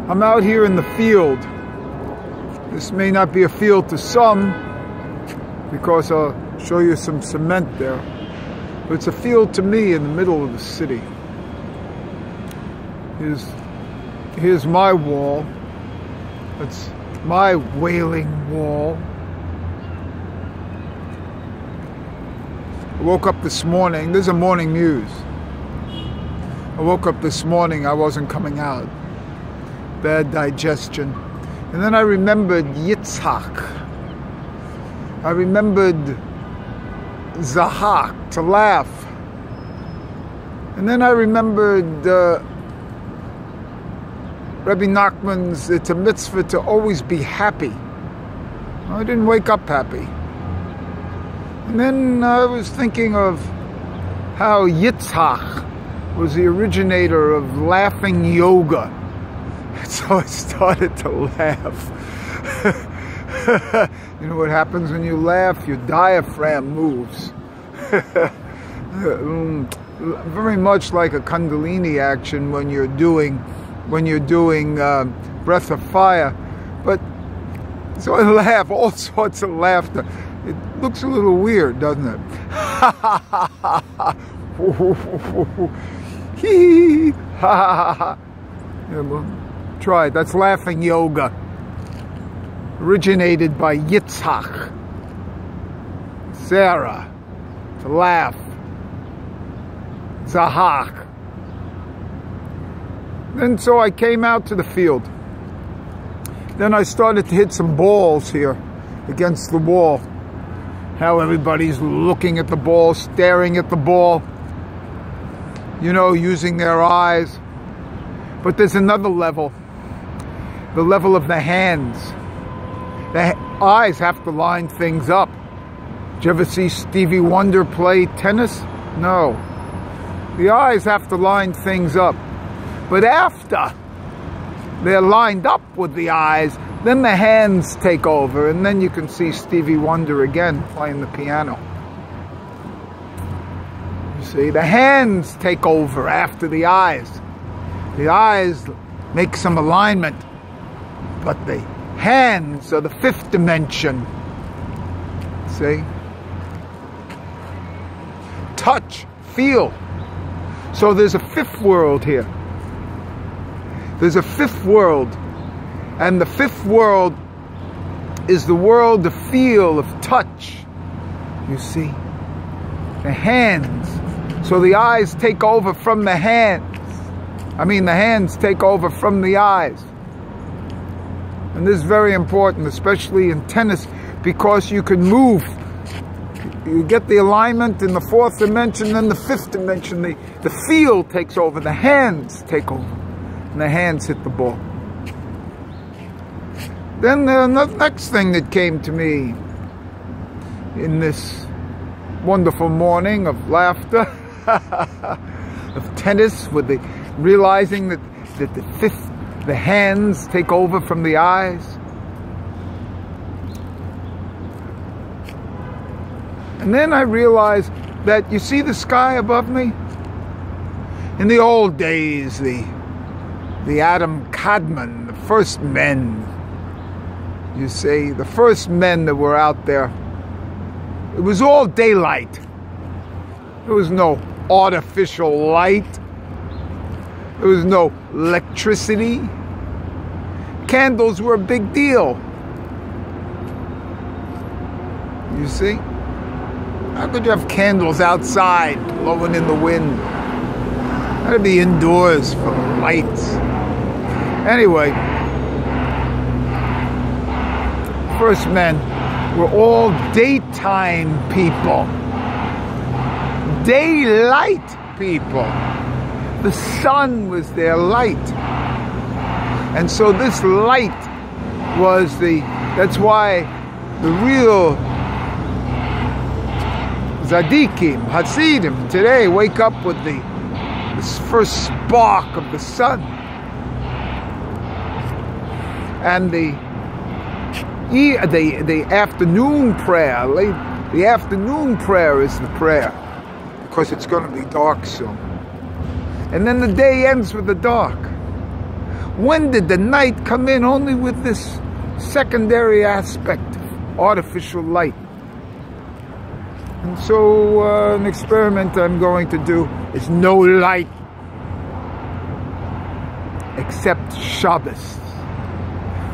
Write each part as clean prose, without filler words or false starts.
I'm out here in the field. This may not be a field to some, because I'll show you some cement there. But it's a field to me in the middle of the city. Here's my wall. That's my Wailing Wall. I woke up this morning. There's a morning Muse. I woke up this morning, I wasn't coming out. Bad digestion. And then I remembered Yitzhak. I remembered Zahak, to laugh. And then I remembered Rabbi Nachman's, it's a mitzvah to always be happy. I didn't wake up happy. And then I was thinking of how Yitzhak was the originator of laughing yoga. So I started to laugh. You know what happens when you laugh? Your diaphragm moves. Very much like a Kundalini action when you're doing breath of fire. But so I laugh, all sorts of laughter. It looks a little weird, doesn't it? Hee ha ha. Try it. That's laughing yoga. Originated by Yitzhak. Sarah. To laugh. Zahak. Then so I came out to the field. Then I started to hit some balls here against the wall. How everybody's looking at the ball, staring at the ball, you know, using their eyes. But there's another level, the level of the hands. The eyes have to line things up. Did you ever see Stevie Wonder play tennis? No. The eyes have to line things up. But after they're lined up with the eyes, then the hands take over, and then you can see Stevie Wonder again playing the piano. You see, the hands take over after the eyes. The eyes make some alignment, but the hands are the fifth dimension. See? Touch, feel. So there's a fifth world here. There's a fifth world. And the fifth world is the world of feel, of touch. You see? The hands. So the eyes take over from the hands. I mean, the hands take over from the eyes. And this is very important, especially in tennis, because you can move. You get the alignment in the fourth dimension, then the fifth dimension. The feel takes over, the hands take over. And the hands hit the ball. Then the next thing that came to me in this wonderful morning of laughter, of tennis, with the realizing that the hands take over from the eyes. And then I realized that, you see the sky above me? In the old days, the Adam Kadmon, the first men, you see, the first men that were out there, it was all daylight. There was no artificial light. There was no electricity. Candles were a big deal. You see? How could you have candles outside blowing in the wind? Had to be indoors for the lights. Anyway, first men were all daytime people. Daylight people. The sun was their light. And so this light was that's why the real Tzaddikim, Hasidim, today wake up with this first spark of the sun. And the afternoon prayer, the afternoon prayer is the prayer, because it's going to be dark soon. And then the day ends with the dark. When did the night come in only with this secondary aspect of artificial light? And so an experiment I'm going to do is no light except Shabbos.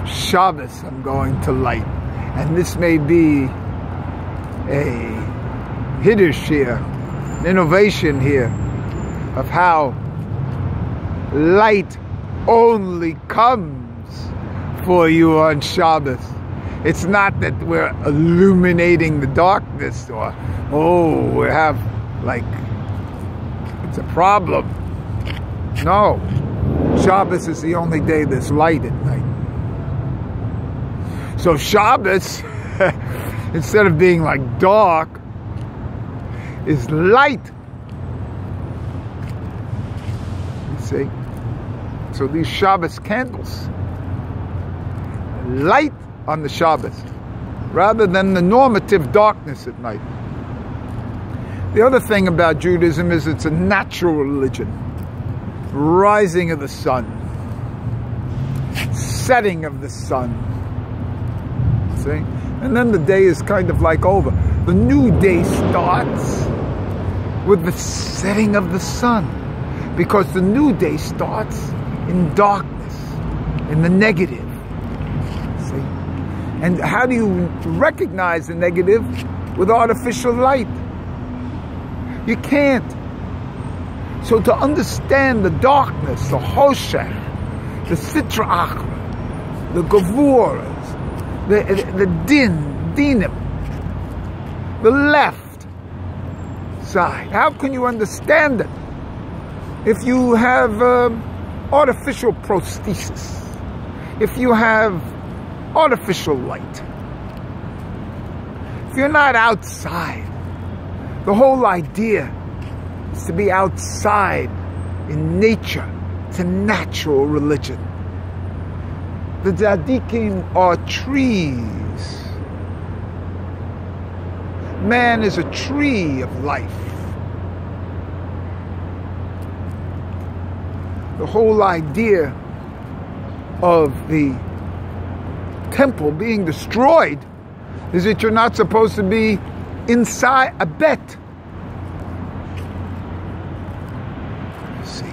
Shabbos I'm going to light. And this may be a hiddush here, an innovation here of how light only comes for you on Shabbos. It's not that we're illuminating the darkness or, oh, we have, like, it's a problem. No. Shabbos is the only day there's light at night. So Shabbos, instead of being like dark, is light. You see? So these Shabbos candles, light on the Shabbos, rather than the normative darkness at night. The other thing about Judaism is it's a natural religion. Rising of the sun, setting of the sun. See? And then the day is kind of like over. The new day starts with the setting of the sun, because the new day starts in darkness, in the negative. See? And how do you recognize the negative? With artificial light. You can't. So to understand the darkness, the hoshech, the sitra achra, the gavuras, the dinim, the left side, how can you understand it if you have artificial prosthesis, if you have artificial light, if you're not outside? The whole idea is to be outside in nature. It's a natural religion. The tzaddikim are trees. Man is a tree of life. The whole idea of the temple being destroyed is that you're not supposed to be inside a bet. See,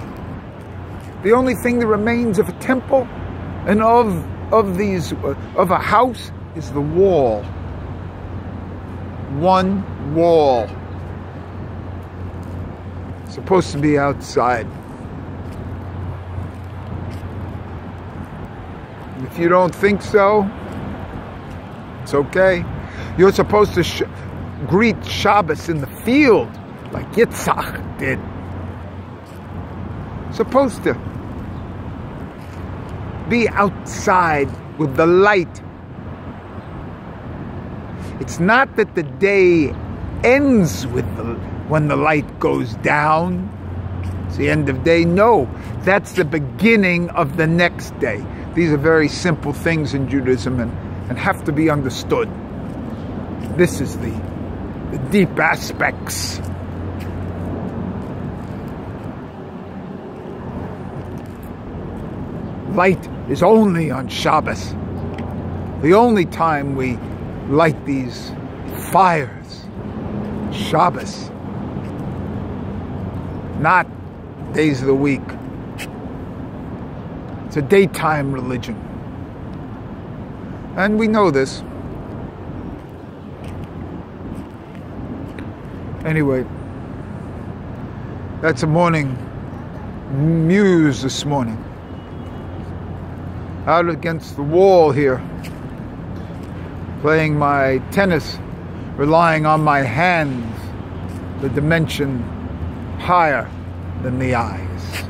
the only thing that remains of a temple and of a house is the wall. One wall. It's supposed to be outside. If you don't think so, it's okay. You're supposed to greet Shabbos in the field, like Yitzhak did. Supposed to be outside with the light. It's not that the day ends with when the light goes down. It's the end of day. No, that's the beginning of the next day. These are very simple things in Judaism and have to be understood. This is the deep aspects. Light is only on Shabbos. The only time we light these fires. Shabbos. Not days of the week. It's a daytime religion. And we know this. Anyway, that's a morning Muse this morning. Out against the wall here, playing my tennis, relying on my hands, the dimension higher than the eyes.